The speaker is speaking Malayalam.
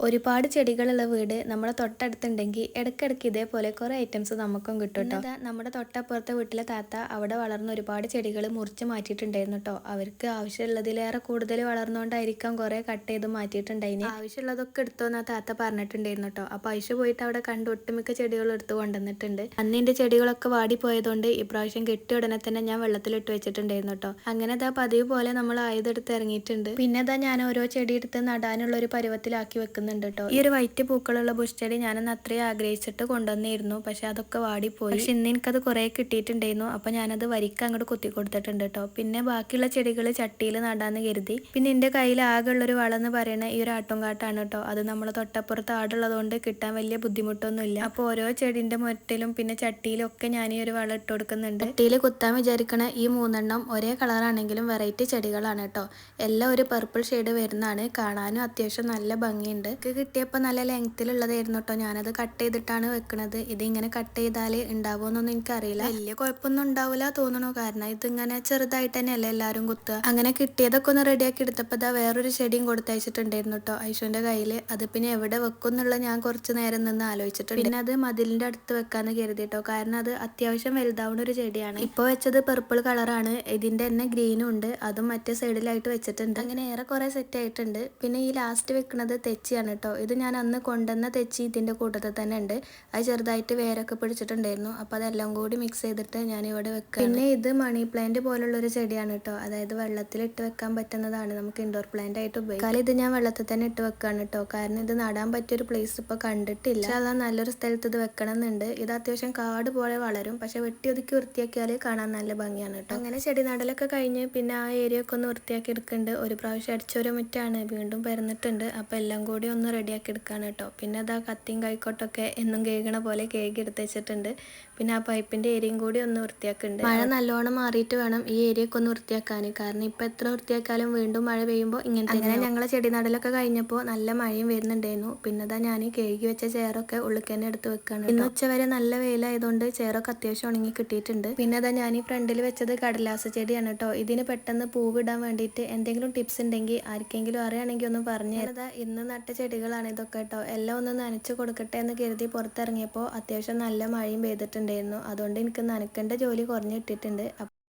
ഒരുപാട് ചെടികളുള്ള വീട് നമ്മളെ തൊട്ടടുത്തുണ്ടെങ്കിൽ ഇടയ്ക്കിടയ്ക്ക് ഇതേപോലെ കുറേ ഐറ്റംസ് നമുക്കും കിട്ടും കേട്ടോ. നമ്മുടെ തൊട്ടപ്പുറത്തെ വീട്ടിലെ താത്ത അവിടെ വളർന്ന ഒരുപാട് ചെടികൾ മുറിച്ച് മാറ്റിയിട്ടുണ്ടായിരുന്നു കേട്ടോ. അവർക്ക് ആവശ്യമുള്ളതിലേറെ കൂടുതൽ വളർന്നുകൊണ്ടായിരിക്കാം കുറേ കട്ട് ചെയ്ത് മാറ്റിയിട്ടുണ്ടായിന്. ആവശ്യമുള്ളതൊക്കെ എടുത്തോന്ന് ആ താത്ത പറഞ്ഞിട്ടുണ്ടായിരുന്നു കേട്ടോ. അപ്പോൾ ആയിഷ പോയിട്ട് അവിടെ കണ്ട് ഒട്ടുമിക്ക ചെടികൾ എടുത്ത് കൊണ്ടുവന്നിട്ടുണ്ട്. അന്ന് എൻ്റെ ചെടികളൊക്കെ വാടിപ്പോയതുകൊണ്ട് ഇപ്രാവശ്യം കെട്ടിയ ഉടനെ തന്നെ ഞാൻ വെള്ളത്തിലിട്ട് വെച്ചിട്ടുണ്ടായിരുന്നു കേട്ടോ. അങ്ങനെ ഇതാ പതിവ് പോലെ നമ്മൾ ആയുധെടുത്ത് ഇറങ്ങിയിട്ടുണ്ട്. പിന്നെ ഇതാ ഞാൻ ഓരോ ചെടി എടുത്ത് നടാനുള്ള ഒരു പരുവത്തിലാക്കി വെക്കുന്നുണ്ട് കേട്ടോ. ഈ ഒരു വൈറ്റ് പൂക്കളുള്ള ബുഷ് ചെടി ഞാനന്ന് അത്രയും ആഗ്രഹിച്ചിട്ട് കൊണ്ടുവന്നിരുന്നു. പക്ഷെ അതൊക്കെ വാടിപ്പോയി. പക്ഷെ ഇന്ന് എനിക്കത് കുറെ കിട്ടിയിട്ടുണ്ടായിരുന്നു. അപ്പൊ ഞാനത് വരിക്ക് അങ്ങോട്ട് കുത്തി കൊടുത്തിട്ടുണ്ട് കേട്ടോ. പിന്നെ ബാക്കിയുള്ള ചെടികൾ ചട്ടിയിൽ നടാന്ന് കരുതി. പിന്നെ എന്റെ കയ്യിൽ ആകെ ഉള്ളൊരു വളം എന്ന് പറയുന്നത് ഈ ഒരു ആട്ടുംകാട്ടാണ് കേട്ടോ. അത് നമ്മൾ തൊട്ടപ്പുറത്ത് ആടുള്ളതുകൊണ്ട് കിട്ടാൻ വലിയ ബുദ്ധിമുട്ടൊന്നുമില്ല. അപ്പൊ ഓരോ ചെടിന്റെ മുരട്ടിലും പിന്നെ ചട്ടിയിലും ഒക്കെ ഞാൻ ഈ ഒരു വളം ഇട്ട് കൊടുക്കുന്നുണ്ട്. ചട്ടിയിൽ കുത്താൻ വിചാരിക്കണ ഈ മൂന്നെണ്ണം ഒരേ കളറാണെങ്കിലും വെറൈറ്റി ചെടികളാണ് കേട്ടോ. എല്ലാം ഒരു പർപ്പിൾ ഷെയ്ഡ് വരുന്നതാണ്. കാണാനും അത്യാവശ്യം നല്ല ഭംഗിയുണ്ട്. കിട്ടിയപ്പോൾ നല്ല ലെങ്ത്തിലുള്ളതായിരുന്നു കേട്ടോ. ഞാനത് കട്ട് ചെയ്തിട്ടാണ് വെക്കണത്. ഇതിങ്ങനെ കട്ട് ചെയ്താൽ ഉണ്ടാവുമെന്നൊന്നും എനിക്കറിയില്ല. വലിയ കുഴപ്പമൊന്നും ഉണ്ടാവില്ല തോന്നണു. കാരണം ഇതിങ്ങനെ ചെറുതായിട്ട് തന്നെയല്ലേ എല്ലാവരും കുത്തുക. അങ്ങനെ കിട്ടിയതൊക്കെ ഒന്ന് റെഡിയാക്കി എടുത്തപ്പോൾ ഇതാ വേറൊരു ചെടിയും കൊടുത്തയച്ചിട്ടുണ്ടായിരുന്നു കേട്ടോ ഐഷുവിൻ്റെ കയ്യിൽ. അത് പിന്നെ എവിടെ വെക്കും എന്നുള്ളത് ഞാൻ കുറച്ച് നേരം നിന്ന് ആലോചിച്ചിട്ടുണ്ട്. പിന്നെ അത് മതിലിൻ്റെ അടുത്ത് വെക്കാന്ന് കരുതി കേട്ടോ. കാരണം അത് അത്യാവശ്യം വലുതാവുന്ന ഒരു ചെടിയാണ്. ഇപ്പോൾ വെച്ചത് പർപ്പിൾ കളറാണ്. ഇതിൻ്റെ തന്നെ ഗ്രീനും ഉണ്ട്. അതും മറ്റേ സൈഡിലായിട്ട് വെച്ചിട്ടുണ്ട്. അങ്ങനെ ഏറെ കുറെ സെറ്റ് ആയിട്ടുണ്ട്. പിന്നെ ഈ ലാസ്റ്റ് വെക്കുന്നത് തെച്ചിയാണ് കേട്ടോ. ഇത് ഞാൻ അന്ന് കൊണ്ടുവന്ന തെച്ചി ഇതിൻ്റെ കൂട്ടത്തിൽ തന്നെ ഉണ്ട്. അത് ചെറുതായിട്ട് വേരൊക്കെ പിടിച്ചിട്ടുണ്ടായിരുന്നു. അപ്പോൾ അതെല്ലാം കൂടി മിക്സ് ചെയ്തിട്ട് ഞാൻ ഇവിടെ വെക്കാം. പിന്നെ ഇത് മണി പ്ലാന്റ് പോലുള്ളൊരു ചെടിയാണ് കേട്ടോ. അതായത് വെള്ളത്തിൽ ഇട്ട് വെക്കാൻ പറ്റുന്നതാണ്. നമുക്ക് ഇൻഡോർ പ്ലാന്റ് ആയിട്ട് ഉപയോഗിക്കാം. ഇത് ഞാൻ വെള്ളത്തിൽ തന്നെ ഇട്ട് വെക്കാണ് കേട്ടോ. കാരണം ഇത് നടാൻ പറ്റിയൊരു പ്ലേസ് ഇപ്പോൾ കണ്ടിട്ടില്ല. അത് നല്ലൊരു സ്ഥലത്ത് ഇത് വെക്കണം എന്നുണ്ട്. ഇത് അത്യാവശ്യം കാട് പോലെ വളരും. പക്ഷെ വെട്ടി ഒതുക്കി വൃത്തിയാക്കിയാൽ കാണാൻ നല്ല ഭംഗിയാണ് കേട്ടോ. അങ്ങനെ ചെടി നടലൊക്കെ കഴിഞ്ഞ് പിന്നെ ആ ഏരിയ ഒക്കെ ഒന്ന് വൃത്തിയാക്കി എടുക്കുന്നുണ്ട്. ഒരു പ്രാവശ്യം അടിച്ചൊരു മുറ്റാണ് വീണ്ടും പരന്നിട്ടുണ്ട്. അപ്പോൾ എല്ലാം കൂടി ഒന്ന് റെഡിയാക്കി എടുക്കാണ് കേട്ടോ. പിന്നെ അതാ കത്തിയും കൈക്കോട്ടൊക്കെ എന്നും കേൾക്കണ പോലെ കേക്ക് എടുത്ത് വെച്ചിട്ടുണ്ട്. പിന്നെ ആ പൈപ്പിൻ്റെ ഏരിയയും കൂടി ഒന്ന് വൃത്തിയാക്കുന്നുണ്ട്. മഴ നല്ലോണം മാറിയിട്ട് വേണം ഈ ഏരിയ ഒക്കെ ഒന്ന് വൃത്തിയാക്കാൻ. കാരണം ഇപ്പം എത്ര വൃത്തിയാക്കാലും വീണ്ടും മഴ പെയ്യുമ്പോൾ ഇങ്ങനത്തെ. അങ്ങനെ ഞങ്ങളെ ചെടി നടലൊക്കെ കഴിഞ്ഞപ്പോൾ നല്ല മഴയും വരുന്നുണ്ടായിരുന്നു. പിന്നെ അതാ ഞാൻ കഴുകി വെച്ച ചെയറൊക്കെ ഉള്ളിൽ തന്നെ എടുത്ത് വെക്കാണ്. ഇന്ന് ഉച്ചവരെ നല്ല വെയിലായതുകൊണ്ട് ചെയറൊക്കെ അത്യാവശ്യം ഉണങ്ങി കിട്ടിയിട്ടുണ്ട്. പിന്നെ അതാ ഞാൻ ഈ ഫ്രണ്ടിൽ വെച്ചത് കടലാസ ചെടിയാണ് കേട്ടോ. ഇതിന് പെട്ടെന്ന് പൂവിടാൻ വേണ്ടിയിട്ട് എന്തെങ്കിലും ടിപ്സ് ഉണ്ടെങ്കിൽ ആർക്കെങ്കിലും അറിയുകയാണെങ്കിൽ ഒന്ന് പറഞ്ഞു തരാം. ഇന്ന് നട്ട ചെടികളാണ് ഇതൊക്കെ കേട്ടോ. എല്ലാം ഒന്ന് നനച്ച് കൊടുക്കട്ടെ എന്ന് കരുതി പുറത്തിറങ്ങിയപ്പോൾ അത്യാവശ്യം നല്ല മഴയും പെയ്തിട്ടുണ്ടായിരുന്നു. അതുകൊണ്ട് എനിക്ക് നനക്കേണ്ട ജോലി കുറഞ്ഞിട്ടിട്ടുണ്ട്.